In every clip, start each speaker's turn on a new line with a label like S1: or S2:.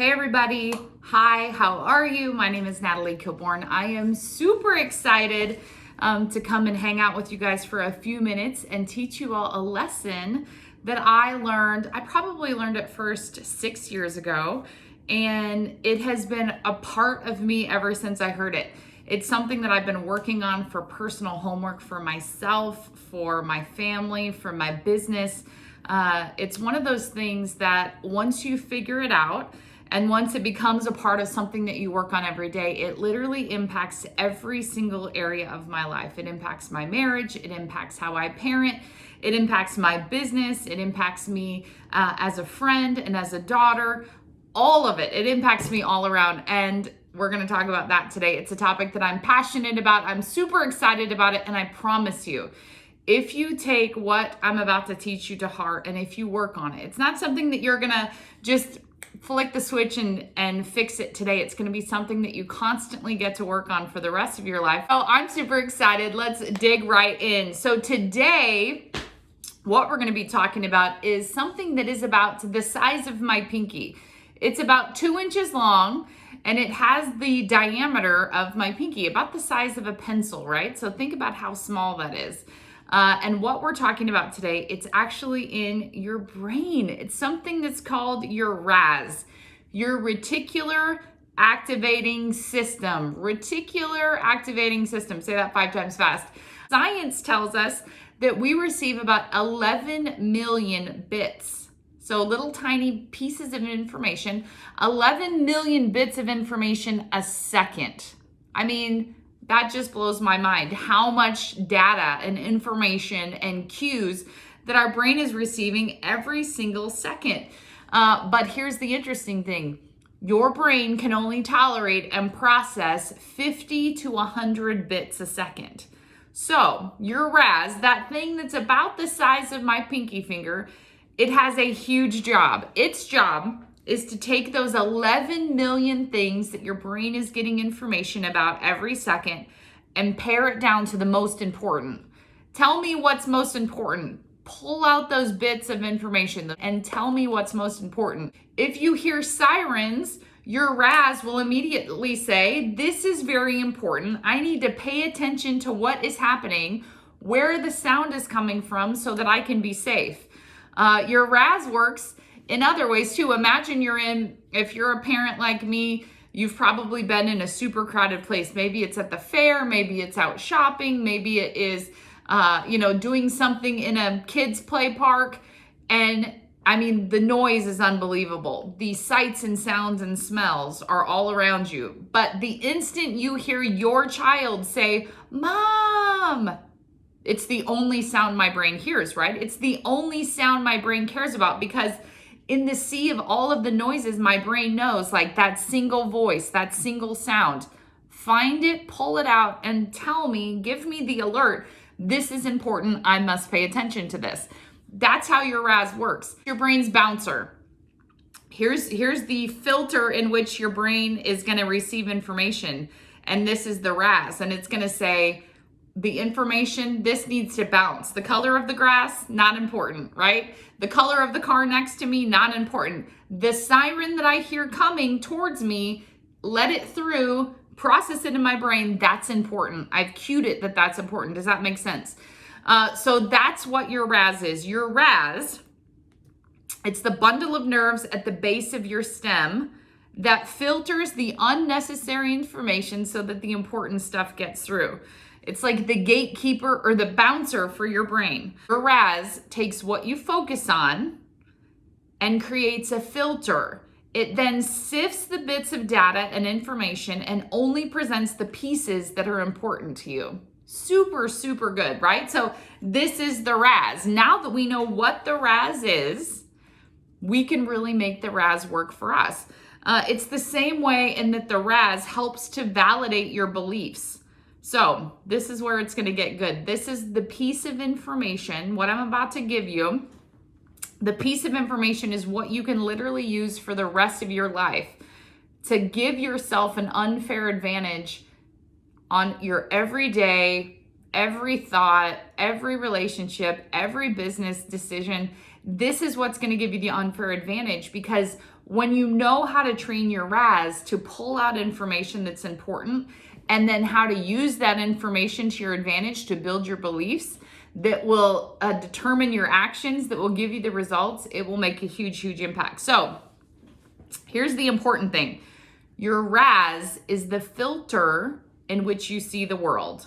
S1: Hey everybody, hi, how are you? My name is Natalie Kilborn. I am super excited to come and hang out with you guys for a few minutes and teach you all a lesson that I learned. I probably learned it first 6 years ago, and it has been a part of me ever since I heard it. It's something that I've been working on for personal homework for myself, for my family, for my business. It's one of those things that once you figure it out, and once it becomes a part of something that you work on every day, it literally impacts every single area of my life. It impacts my marriage, it impacts how I parent, it impacts my business, it impacts me as a friend and as a daughter, all of it. It impacts me all around, and we're gonna talk about that today. It's a topic that I'm passionate about, I'm super excited about it, and I promise you, if you take what I'm about to teach you to heart and if you work on it, it's not something that you're gonna just flick the switch and fix it today. It's going to be something that you constantly get to work on for the rest of your life. Oh, I'm super excited. Let's dig right in. So today, what we're going to be talking about is something that is about the size of my pinky. It's about 2 inches long, and it has the diameter of my pinky, about the size of a pencil, right? So think about how small that is. And what we're talking about today, it's actually in your brain. It's something that's called your RAS, your Reticular Activating System. Reticular Activating System. Say that 5 times fast. Science tells us that we receive about 11 million bits. So little tiny pieces of information, 11 million bits of information a second. I mean, that just blows my mind, how much data and information and cues that our brain is receiving every single second. But here's the interesting thing. Your brain can only tolerate and process 50 to 100 bits a second. So your RAS, that thing that's about the size of my pinky finger, it has a huge job. Its job is to take those 11 million things that your brain is getting information about every second and pare it down to the most important. Tell me what's most important. Pull out those bits of information and tell me what's most important. If you hear sirens, your RAS will immediately say, this is very important. I need to pay attention to what is happening, where the sound is coming from so that I can be safe. Your RAS works in other ways too. Imagine if you're a parent like me, you've probably been in a super crowded place. Maybe it's at the fair, maybe it's out shopping, maybe it is, doing something in a kid's play park. And I mean, the noise is unbelievable. The sights and sounds and smells are all around you. But the instant you hear your child say, "Mom," it's the only sound my brain hears, right? It's the only sound my brain cares about, because in the sea of all of the noises, my brain knows, like, that single voice, that single sound. Find it, pull it out, and tell me, give me the alert. This is important. I must pay attention to this. That's how your RAS works. Your brain's bouncer. Here's the filter in which your brain is going to receive information. And this is the RAS. And it's going to say, the information, this needs to bounce. The color of the grass, not important, right? The color of the car next to me, not important. The siren that I hear coming towards me, let it through, process it in my brain, that's important. I've cued it that that's important. Does that make sense? So that's what your RAS is. Your RAS, it's the bundle of nerves at the base of your stem that filters the unnecessary information so that the important stuff gets through. It's like the gatekeeper or the bouncer for your brain. Your RAS takes what you focus on and creates a filter. It then sifts the bits of data and information and only presents the pieces that are important to you. Super, super good, right? So this is the RAS. Now that we know what the RAS is, we can really make the RAS work for us. It's the same way in that the RAS helps to validate your beliefs. So this is where it's going to get good. This is the piece of information, what I'm about to give you. The piece of information is what you can literally use for the rest of your life to give yourself an unfair advantage on your everyday, every thought, every relationship, every business decision. This is what's going to give you the unfair advantage, because when you know how to train your RAS to pull out information that's important and then how to use that information to your advantage to build your beliefs that will determine your actions, that will give you the results, it will make a huge, huge impact. So here's the important thing. Your RAS is the filter in which you see the world.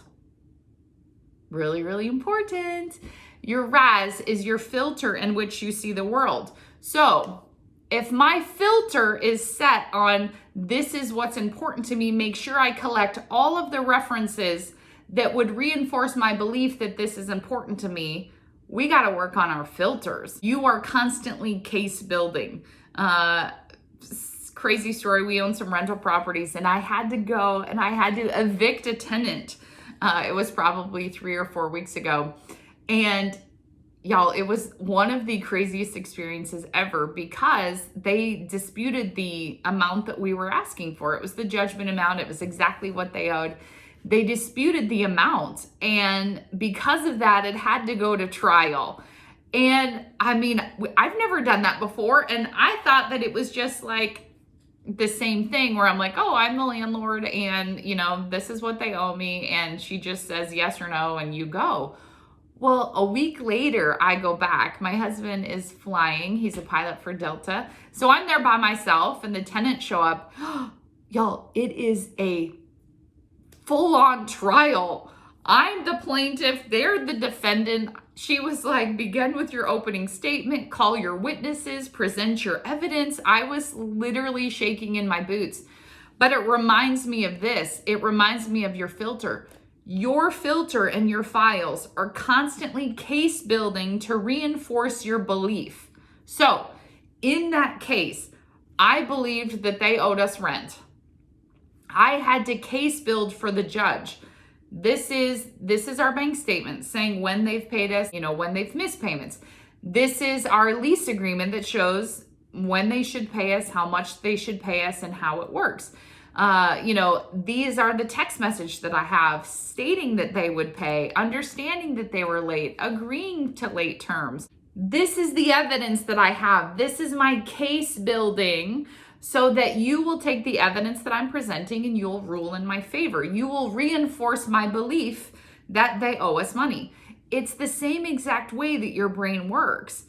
S1: Really, really important. Your RAS is your filter in which you see the world. So if my filter is set on this is what's important to me, make sure I collect all of the references that would reinforce my belief that this is important to me, we got to work on our filters. You are constantly case building. Crazy story, we own some rental properties and I had to go and I had to evict a tenant. It was probably 3 or 4 weeks ago. And y'all, it was one of the craziest experiences ever because they disputed the amount that we were asking for. It was the judgment amount. It was exactly what they owed. They disputed the amount. And because of that, it had to go to trial. And I mean, I've never done that before. And I thought that it was just like the same thing where I'm like, oh, I'm the landlord and, you know, this is what they owe me. And she just says yes or no and you go. Well, a week later, I go back. My husband is flying. He's a pilot for Delta. So I'm there by myself and the tenants show up. Y'all, it is a full-on trial. I'm the plaintiff. They're the defendant. She was like, begin with your opening statement, call your witnesses, present your evidence. I was literally shaking in my boots. But it reminds me of this. It reminds me of your filter. Your filter and your files are constantly case building to reinforce your belief. So in that case, I believed that they owed us rent. I had to case build for the judge. This is our bank statement saying when they've paid us, you know, when they've missed payments. This is our lease agreement that shows when they should pay us, how much they should pay us, and how it works. You know, these are the text message that I have stating that they would pay, understanding that they were late, agreeing to late terms. This is the evidence that I have. This is my case building so that you will take the evidence that I'm presenting and you'll rule in my favor. You will reinforce my belief that they owe us money. It's the same exact way that your brain works.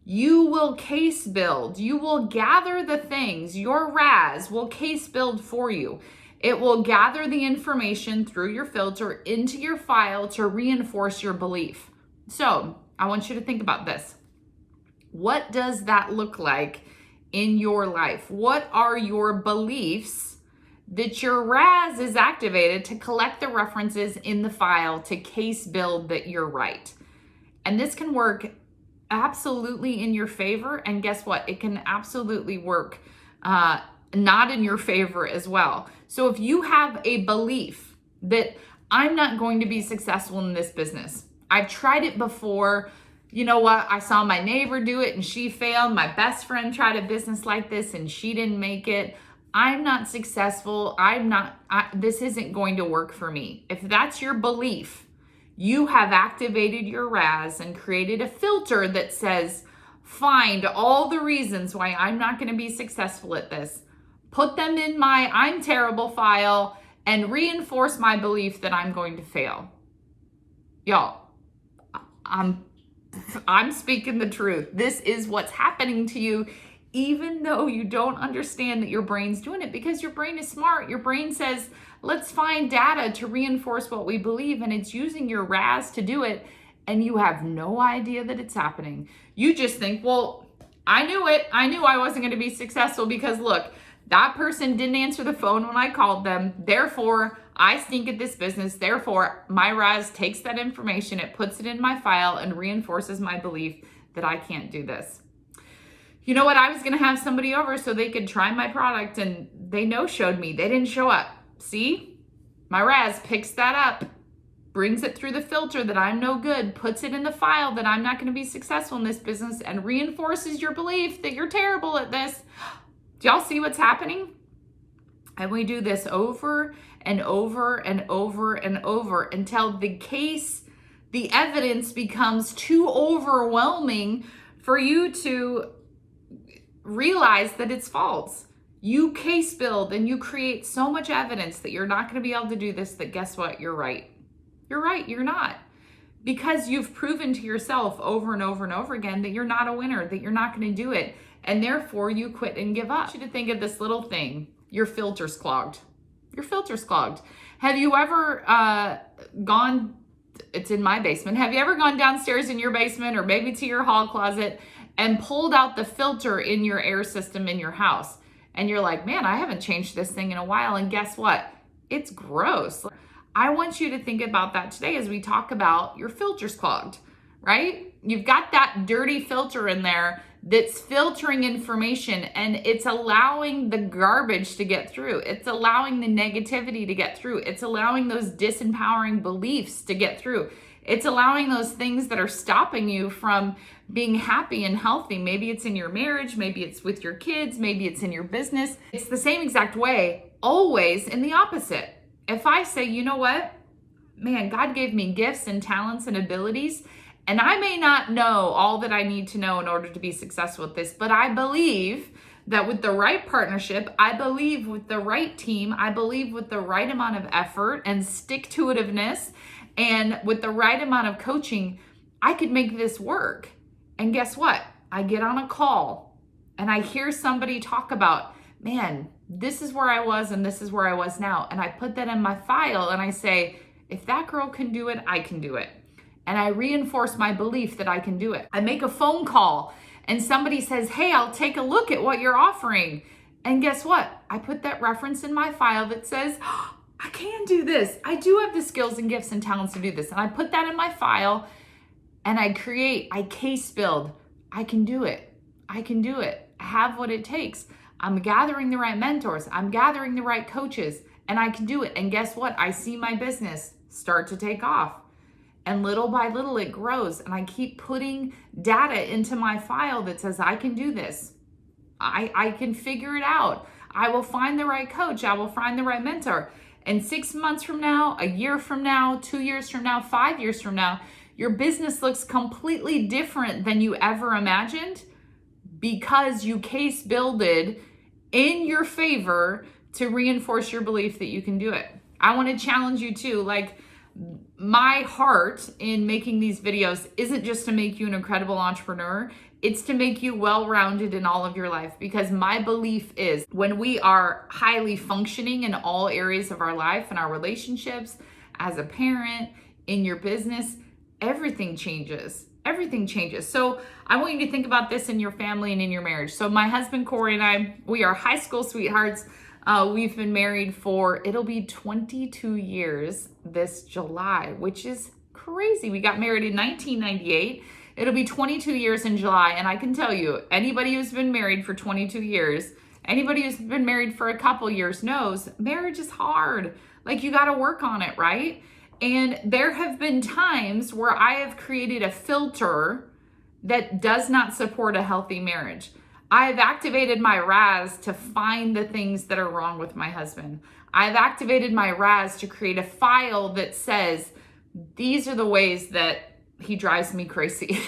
S1: You will case build. You will gather the things. Your RAS will case build for you. It will gather the information through your filter into your file to reinforce your belief. So I want you to think about this. What does that look like in your life? What are your beliefs that your RAS is activated to collect the references in the file to case build that you're right? And this can work absolutely in your favor. And guess what? It can absolutely work not in your favor as well. So if you have a belief that I'm not going to be successful in this business, I've tried it before. You know what? I saw my neighbor do it and she failed. My best friend tried a business like this and she didn't make it. I'm not successful. This isn't going to work for me. If that's your belief, you have activated your RAS and created a filter that says, find all the reasons why I'm not going to be successful at this. Put them in my I'm terrible file and reinforce my belief that I'm going to fail. Y'all, I'm speaking the truth. This is what's happening to you, even though you don't understand that your brain's doing it, because your brain is smart. Your brain says, let's find data to reinforce what we believe, and it's using your RAS to do it, and you have no idea that it's happening. You just think, well, I knew it. I knew I wasn't going to be successful because look, that person didn't answer the phone when I called them. Therefore, I stink at this business. Therefore, my RAS takes that information, it puts it in my file and reinforces my belief that I can't do this. You know what? I was going to have somebody over so they could try my product and they no-showed me. They didn't show up. See? My RAS picks that up, brings it through the filter that I'm no good, puts it in the file that I'm not going to be successful in this business, and reinforces your belief that you're terrible at this. Do y'all see what's happening? And we do this over and over and over and over until the evidence becomes too overwhelming for you to realize that it's false. You case build and you create so much evidence that you're not going to be able to do this, that guess what? You're right. You're right. You're not. Because you've proven to yourself over and over and over again that you're not a winner, that you're not going to do it. And therefore you quit and give up. I want you to think of this little thing. Your filter's clogged. Your filter's clogged. Have you ever gone, it's in my basement. Have you ever gone downstairs in your basement or maybe to your hall closet and pulled out the filter in your air system in your house? And you're like, man, I haven't changed this thing in a while. And guess what? It's gross. I want you to think about that today as we talk about your filter's clogged, right? You've got that dirty filter in there that's filtering information, and it's allowing the garbage to get through. It's allowing the negativity to get through. It's allowing those disempowering beliefs to get through. It's allowing those things that are stopping you from being happy and healthy. Maybe it's in your marriage, maybe it's with your kids, maybe it's in your business. It's the same exact way, always in the opposite. If I say, you know what, man, God gave me gifts and talents and abilities, and I may not know all that I need to know in order to be successful with this, but I believe that with the right partnership, I believe with the right team, I believe with the right amount of effort and stick-to-itiveness, and with the right amount of coaching, I could make this work. And guess what? I get on a call and I hear somebody talk about, man, this is where I was and this is where I was now. And I put that in my file and I say, if that girl can do it, I can do it. And I reinforce my belief that I can do it. I make a phone call and somebody says, hey, I'll take a look at what you're offering. And guess what? I put that reference in my file that says, oh, I can do this. I do have the skills and gifts and talents to do this. And I put that in my file and I case build. I can do it. I can do it. I have what it takes. I'm gathering the right mentors. I'm gathering the right coaches, and I can do it. And guess what? I see my business start to take off. And little by little it grows. And I keep putting data into my file that says, I can do this. I can figure it out. I will find the right coach. I will find the right mentor. And 6 months from now, a year from now, 2 years from now, 5 years from now, your business looks completely different than you ever imagined, because you case builded in your favor to reinforce your belief that you can do it. I want to challenge you too. Like, my heart in making these videos isn't just to make you an incredible entrepreneur. It's to make you well-rounded in all of your life, because my belief is when we are highly functioning in all areas of our life, in our relationships, as a parent, in your business, everything changes. Everything changes. So I want you to think about this in your family and in your marriage. So my husband, Corey, and I, we are high school sweethearts. We've been married for, it'll be 22 years this July, which is crazy. We got married in 1998. It'll be 22 years in July. And I can tell you, anybody who's been married for 22 years, anybody who's been married for a couple years knows marriage is hard. Like, you got to work on it, right? And there have been times where I have created a filter that does not support a healthy marriage. I've activated my RAS to find the things that are wrong with my husband. I've activated my RAS to create a file that says, these are the ways that he drives me crazy.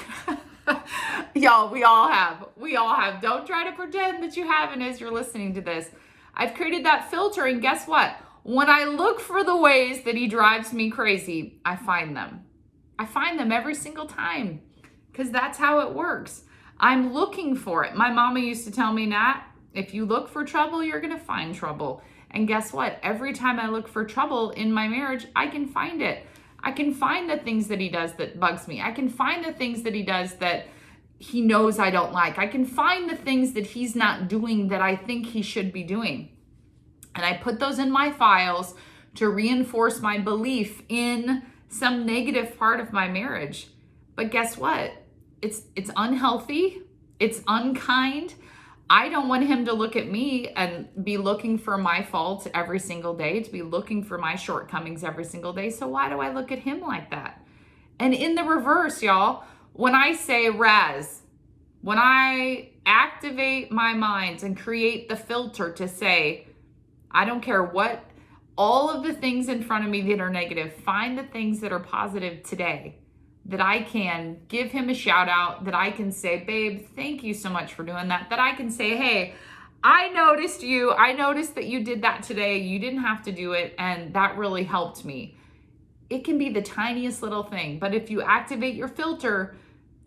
S1: Y'all, we all have. Don't try to pretend that you haven't as you're listening to this. I've created that filter, and guess what? When I look for the ways that he drives me crazy, I find them. I find them every single time, because that's how it works. I'm looking for it. My mama used to tell me, Nat, if you look for trouble, you're going to find trouble. And guess what? Every time I look for trouble in my marriage, I can find it. I can find the things that he does that bugs me. I can find the things that he does that he knows I don't like. I can find the things that he's not doing that I think he should be doing. And I put those in my files to reinforce my belief in some negative part of my marriage. But guess what? It's unhealthy. It's unkind. I don't want him to look at me and be looking for my faults every single day, to be looking for my shortcomings every single day. So why do I look at him like that? And in the reverse, y'all, when I say RAS, when I activate my mind and create the filter to say, I don't care what, all of the things in front of me that are negative, find the things that are positive today. that I can give him a shout out, that I can say, babe, thank you so much for doing that. That I can say, hey, I noticed you. I noticed that you did that today. You didn't have to do it, and that really helped me. It can be the tiniest little thing, but if you activate your filter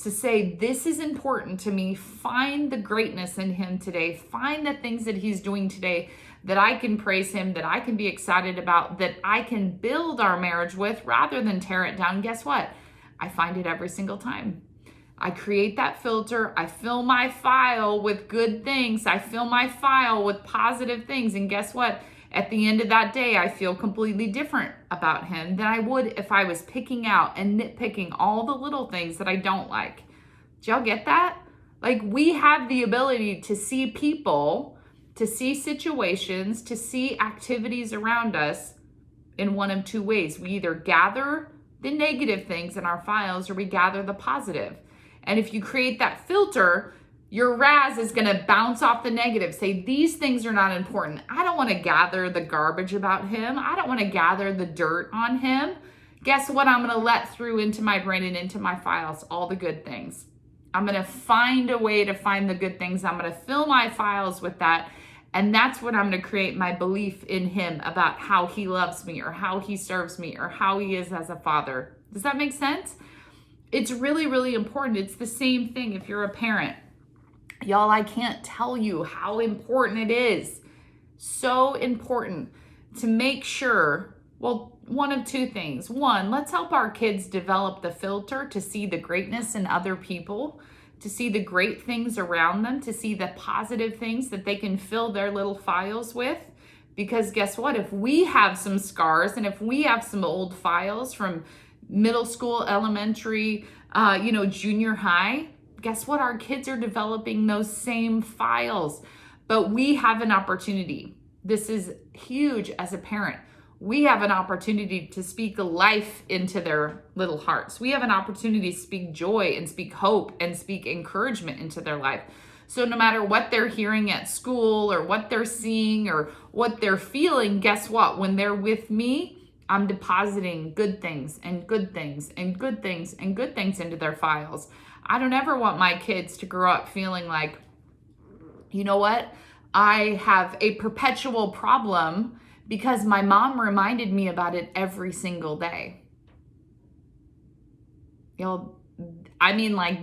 S1: to say, this is important to me, find the greatness in him today, find the things that he's doing today that I can praise him, that I can be excited about, that I can build our marriage with rather than tear it down. Guess what? I find it every single time. I create that filter. I fill my file with good things. I fill my file with positive things. And guess what? At the end of that day, I feel completely different about him than I would if I was picking out and nitpicking all the little things that I don't like. Do y'all get that? Like, we have the ability to see people, to see situations, to see activities around us in one of two ways. We either gather the negative things in our files or we gather the positive. And if you create that filter, your RAS is going to bounce off the negative. Say, these things are not important. I don't want to gather the garbage about him. I don't want to gather the dirt on him. Guess what? I'm going to let through into my brain and into my files all the good things. I'm going to find a way to find the good things. I'm going to fill my files with that. And that's what I'm going to create my belief in him about how he loves me or how he serves me or how he is as a father. Does that make sense? It's really, really important. It's the same thing if you're a parent. Y'all, I can't tell you how important it is. So important to make sure, well, one of two things. One, let's help our kids develop the filter to see the greatness in other people, to see the great things around them, to see the positive things that they can fill their little files with. Because guess what? If we have some scars and if we have some old files from middle school, elementary, junior high, guess what? Our kids are developing those same files, but we have an opportunity. This is huge as a parent. We have an opportunity to speak life into their little hearts. We have an opportunity to speak joy and speak hope and speak encouragement into their life. So no matter what they're hearing at school or what they're seeing or what they're feeling, guess what? When they're with me, I'm depositing good things and good things and good things and good things into their files. I don't ever want my kids to grow up feeling like, you know what? I have a perpetual problem because my mom reminded me about it every single day.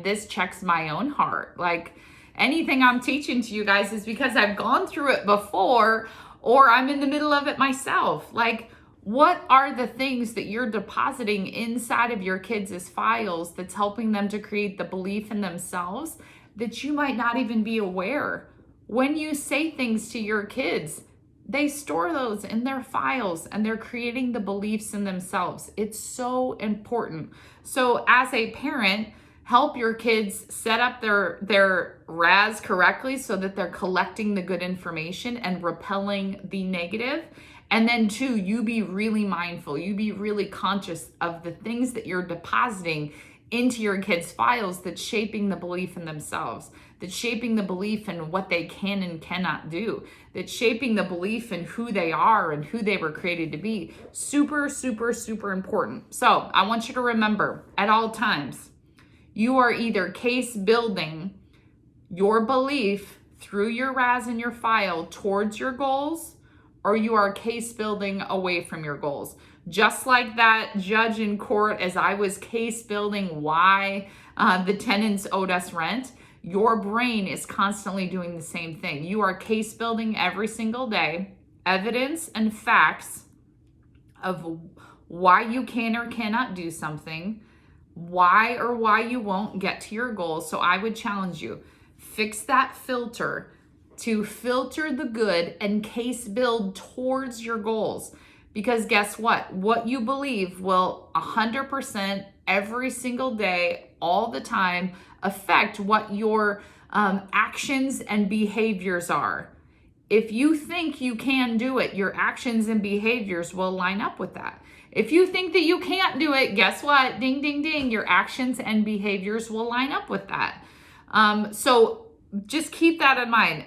S1: This checks my own heart. Like, anything I'm teaching to you guys is because I've gone through it before or I'm in the middle of it myself. Like, what are the things that you're depositing inside of your kids' files that's helping them to create the belief in themselves that you might not even be aware? When you say things to your kids, they store those in their files and they're creating the beliefs in themselves. It's so important. So as a parent, help your kids set up their RAS correctly so that they're collecting the good information and repelling the negative. And then two, you be really mindful. You be really conscious of the things that you're depositing into your kids' files that's shaping the belief in themselves, that's shaping the belief in what they can and cannot do, that's shaping the belief in who they are and who they were created to be. Super, super, super important. So I want you to remember at all times, you are either case building your belief through your RAS in your file towards your goals, or you are case building away from your goals. Just like that judge in court, as I was case building why the tenants owed us rent, your brain is constantly doing the same thing. You are case building every single day, evidence and facts of why you can or cannot do something, why you won't get to your goals. So I would challenge you, fix that filter to filter the good and case build towards your goals. Because guess what? What you believe will 100% every single day, all the time, affect what your actions and behaviors are. If you think you can do it, your actions and behaviors will line up with that. If you think that you can't do it, guess what? Ding, ding, ding. Your actions and behaviors will line up with that. So just keep that in mind.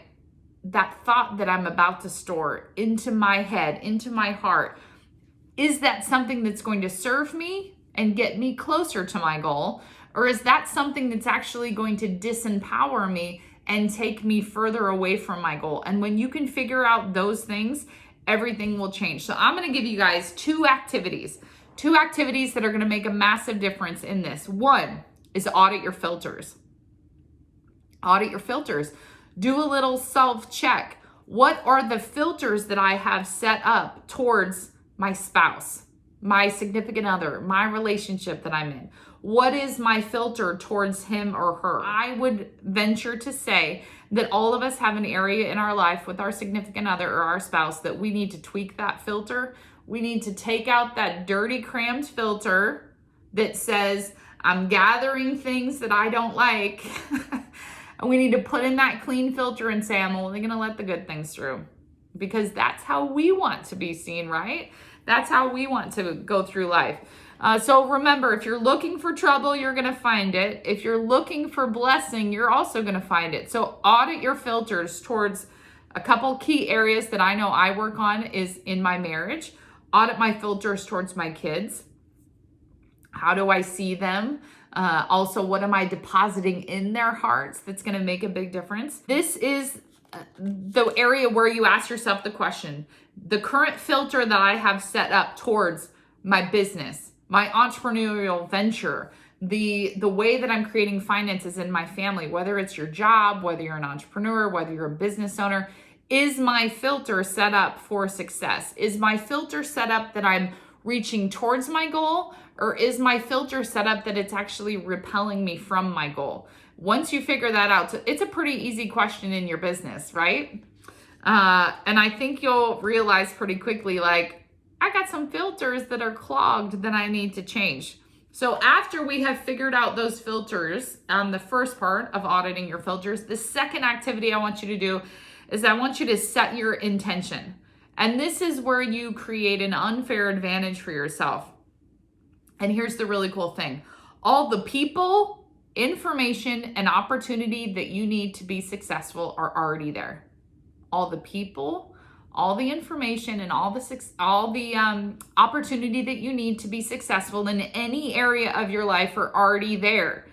S1: That thought that I'm about to store into my head, into my heart, is that something that's going to serve me and get me closer to my goal? Or is that something that's actually going to disempower me and take me further away from my goal? And when you can figure out those things, everything will change. So I'm going to give you guys two activities that are going to make a massive difference in this. One is audit your filters. Audit your filters. Do a little self-check. What are the filters that I have set up towards my spouse, my significant other, my relationship that I'm in? What is my filter towards him or her? I would venture to say that all of us have an area in our life with our significant other or our spouse that we need to tweak that filter. We need to take out that dirty, crammed filter that says, I'm gathering things that I don't like. And we need to put in that clean filter and say, I'm only going to let the good things through. Because that's how we want to be seen, right? That's how we want to go through life. So remember, if you're looking for trouble, you're going to find it. If you're looking for blessing, you're also going to find it. So audit your filters towards a couple key areas that I know I work on is in my marriage. Audit my filters towards my kids. How do I see them? Also, what am I depositing in their hearts that's going to make a big difference? This is the area where you ask yourself the question, the current filter that I have set up towards my business, my entrepreneurial venture, the way that I'm creating finances in my family, whether it's your job, whether you're an entrepreneur, whether you're a business owner, is my filter set up for success? Is my filter set up that I'm reaching towards my goal, or is my filter set up that it's actually repelling me from my goal? Once you figure that out, it's a pretty easy question in your business, right? And I think you'll realize pretty quickly, like, I got some filters that are clogged that I need to change. So after we have figured out those filters, the first part of auditing your filters, the second activity I want you to do is I want you to set your intention. And this is where you create an unfair advantage for yourself. And here's the really cool thing. All the people, information, and opportunity that you need to be successful are already there. All the people, all the information, and all the opportunity that you need to be successful in any area of your life are already there.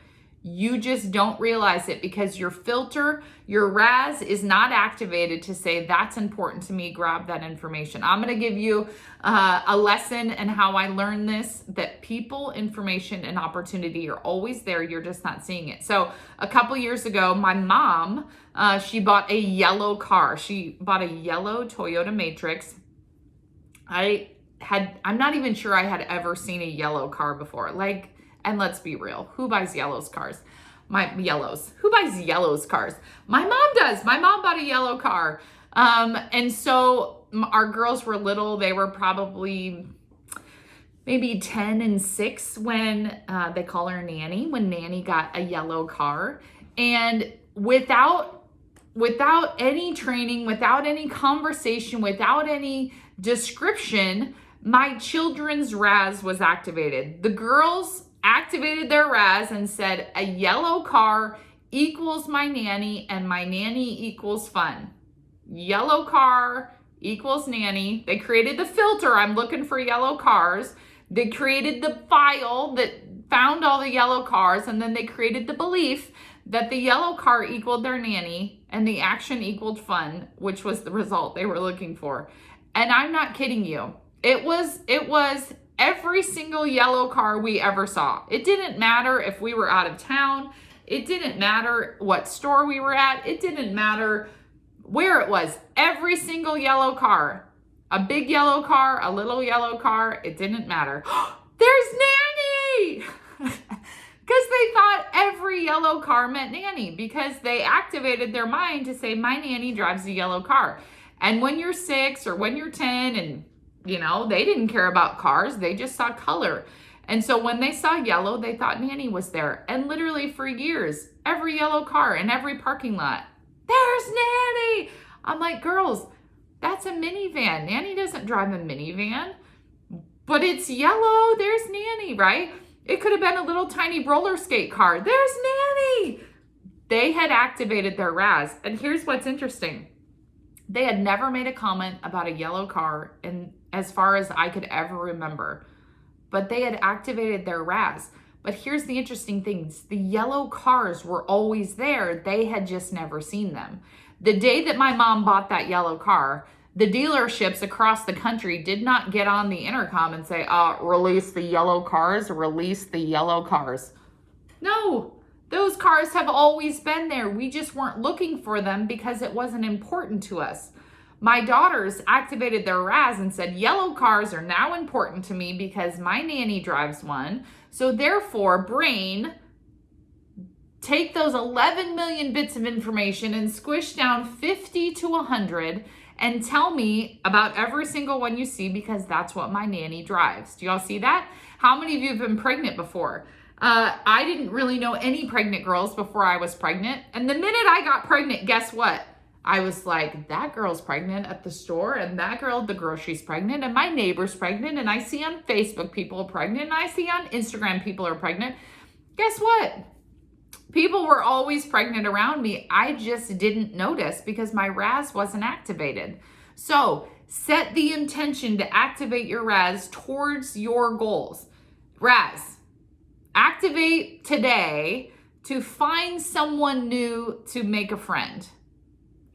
S1: You just don't realize it because your filter, your RAS is not activated to say, that's important to me, grab that information. I'm going to give you a lesson and how I learned this, that people, information, and opportunity are always there. You're just not seeing it. So a couple years ago, my mom, she bought a yellow car. She bought a yellow Toyota Matrix. I'm not even sure I had ever seen a yellow car before. And let's be real, who buys yellow cars? Who buys yellow cars? My mom does. My mom bought a yellow car. And so our girls were little. They were probably maybe 10 and 6 when they call her Nanny, when Nanny got a yellow car. And without any training, without any conversation, without any description, my children's RAS was activated. The girls activated their RAS and said, a yellow car equals my nanny and my nanny equals fun. Yellow car equals nanny. They created the filter, I'm looking for yellow cars. They created the file that found all the yellow cars, and then they created the belief that the yellow car equaled their nanny and the action equaled fun, which was the result they were looking for. And I'm not kidding you. It was every single yellow car we ever saw. It didn't matter if we were out of town. It didn't matter what store we were at. It didn't matter where it was. Every single yellow car, a big yellow car, a little yellow car, it didn't matter. There's Nanny! Because they thought every yellow car meant Nanny, because they activated their mind to say, my nanny drives a yellow car. And when you're 6 or when you're 10 and they didn't care about cars. They just saw color. And so when they saw yellow, they thought Nanny was there. And literally for years, every yellow car in every parking lot, there's Nanny. I'm like, girls, that's a minivan. Nanny doesn't drive a minivan, but it's yellow. There's Nanny, right? It could have been a little tiny roller skate car. There's Nanny. They had activated their RAS. And here's what's interesting. They had never made a comment about a yellow car, and as far as I could ever remember. but they had activated their RAS. But here's the interesting things. The yellow cars were always there. They had just never seen them. The day that my mom bought that yellow car, the dealerships across the country did not get on the intercom and say, release the yellow cars, release the yellow cars. No, those cars have always been there. We just weren't looking for them because it wasn't important to us. My daughters activated their RAS and said, yellow cars are now important to me because my nanny drives one. So therefore, brain, take those 11 million bits of information and squish down 50 to 100 and tell me about every single one you see because that's what my nanny drives. Do y'all see that? How many of you have been pregnant before? I didn't really know any pregnant girls before I was pregnant. And the minute I got pregnant, guess what? I was like, that girl's pregnant at the store, and that girl at the grocery's pregnant, and my neighbor's pregnant, and I see on Facebook people are pregnant, and I see on Instagram people are pregnant. Guess what? People were always pregnant around me. I just didn't notice because my RAS wasn't activated. So set the intention to activate your RAS towards your goals. RAS, activate today to find someone new to make a friend.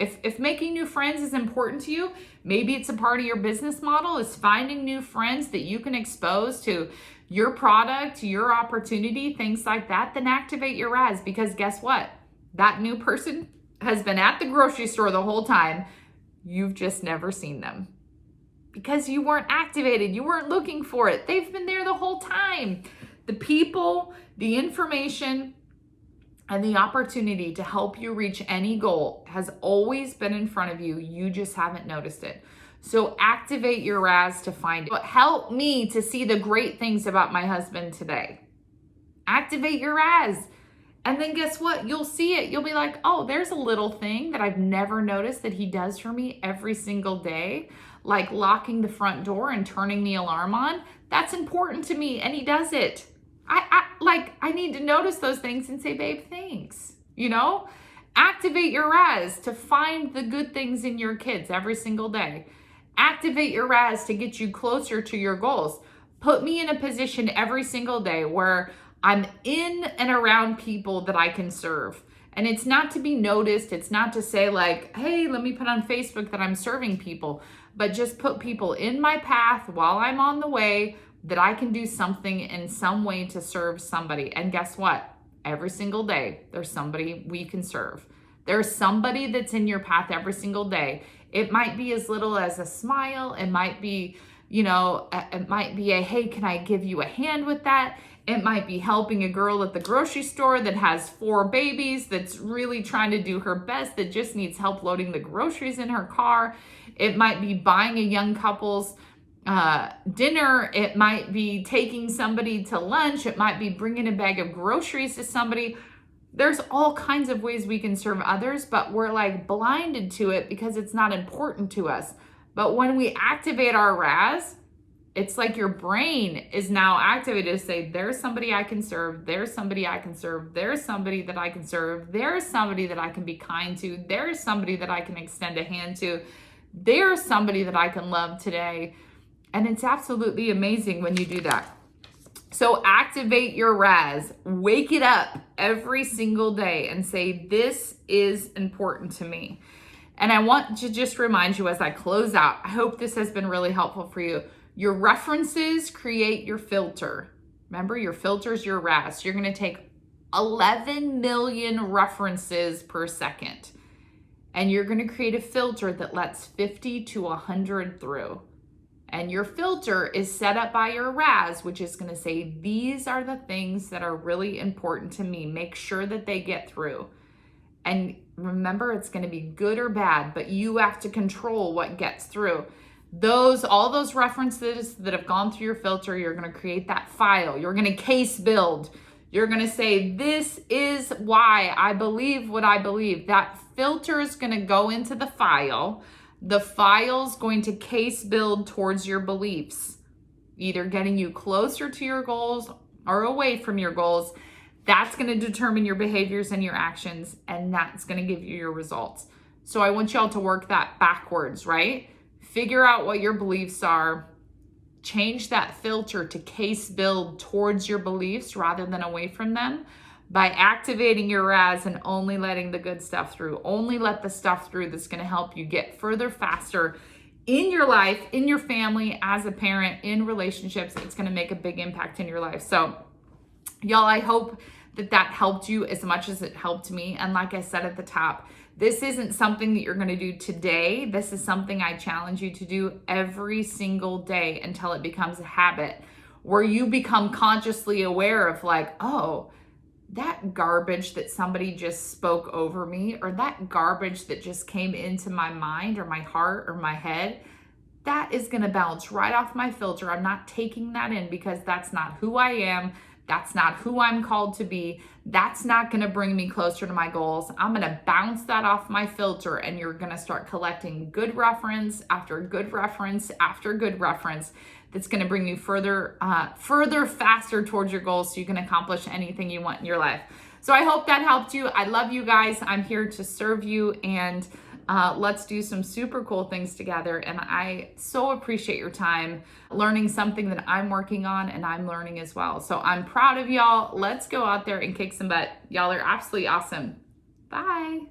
S1: If making new friends is important to you, maybe it's a part of your business model, is finding new friends that you can expose to your product, your opportunity, things like that, then activate your RAS because guess what? That new person has been at the grocery store the whole time. You've just never seen them because you weren't activated. You weren't looking for it. They've been there the whole time. The people, the information, and the opportunity to help you reach any goal has always been in front of you. You just haven't noticed it. So activate your RAS to find it. Help me to see the great things about my husband today. Activate your RAS. And then guess what? You'll see it. You'll be like, oh, there's a little thing that I've never noticed that he does for me every single day, like locking the front door and turning the alarm on. That's important to me, and he does it. I need to notice those things and say, babe, thanks. Activate your RAS to find the good things in your kids every single day. Activate your RAS to get you closer to your goals. Put me in a position every single day where I'm in and around people that I can serve. And it's not to be noticed. It's not to say like, hey, let me put on Facebook that I'm serving people, but just put people in my path while I'm on the way that I can do something in some way to serve somebody. And guess what? Every single day, there's somebody we can serve. There's somebody that's in your path every single day. It might be as little as a smile. It might be, a, hey, can I give you a hand with that? It might be helping a girl at the grocery store that has 4 babies, that's really trying to do her best, that just needs help loading the groceries in her car. It might be buying a young couple's dinner. It might be taking somebody to lunch. It might be bringing a bag of groceries to somebody. There's all kinds of ways we can serve others, but we're like blinded to it because it's not important to us. But when we activate our RAS, it's like your brain is now activated to say, there's somebody I can serve. There's somebody I can serve. There's somebody that I can serve. There's somebody that I can be kind to. There's somebody that I can extend a hand to. There's somebody that I can love today. And it's absolutely amazing when you do that. So activate your RAS, wake it up every single day and say, this is important to me. And I want to just remind you as I close out, I hope this has been really helpful for you. Your references create your filter. Remember, your filter is your RAS. You're going to take 11 million references per second. And you're going to create a filter that lets 50 to 100 through. And your filter is set up by your RAS, which is going to say, these are the things that are really important to me. Make sure that they get through. And remember, it's going to be good or bad, but you have to control what gets through. All those references that have gone through your filter, you're going to create that file. You're going to case build. You're going to say, this is why I believe what I believe. That filter is going to go into the file. The file's going to case build towards your beliefs, either getting you closer to your goals or away from your goals. That's going to determine your behaviors and your actions, and that's going to give you your results. So I want y'all to work that backwards, right? Figure out what your beliefs are, change that filter to case build towards your beliefs rather than away from them by activating your RAS and only letting the good stuff through. Only let the stuff through that's going to help you get further faster in your life, in your family, as a parent, in relationships. It's going to make a big impact in your life. So y'all, I hope that helped you as much as it helped me. And like I said at the top, this isn't something that you're going to do today. This is something I challenge you to do every single day until it becomes a habit, where you become consciously aware of like, oh, that garbage that somebody just spoke over me, or that garbage that just came into my mind or my heart or my head, that is going to bounce right off my filter. I'm not taking that in because that's not who I am. That's not who I'm called to be. That's not going to bring me closer to my goals. I'm going to bounce that off my filter, and you're going to start collecting good reference after good reference after good reference that's going to bring you further faster towards your goals so you can accomplish anything you want in your life. So I hope that helped you. I love you guys. I'm here to serve you, and let's do some super cool things together. And I so appreciate your time learning something that I'm working on and I'm learning as well. So I'm proud of y'all. Let's go out there and kick some butt. Y'all are absolutely awesome. Bye.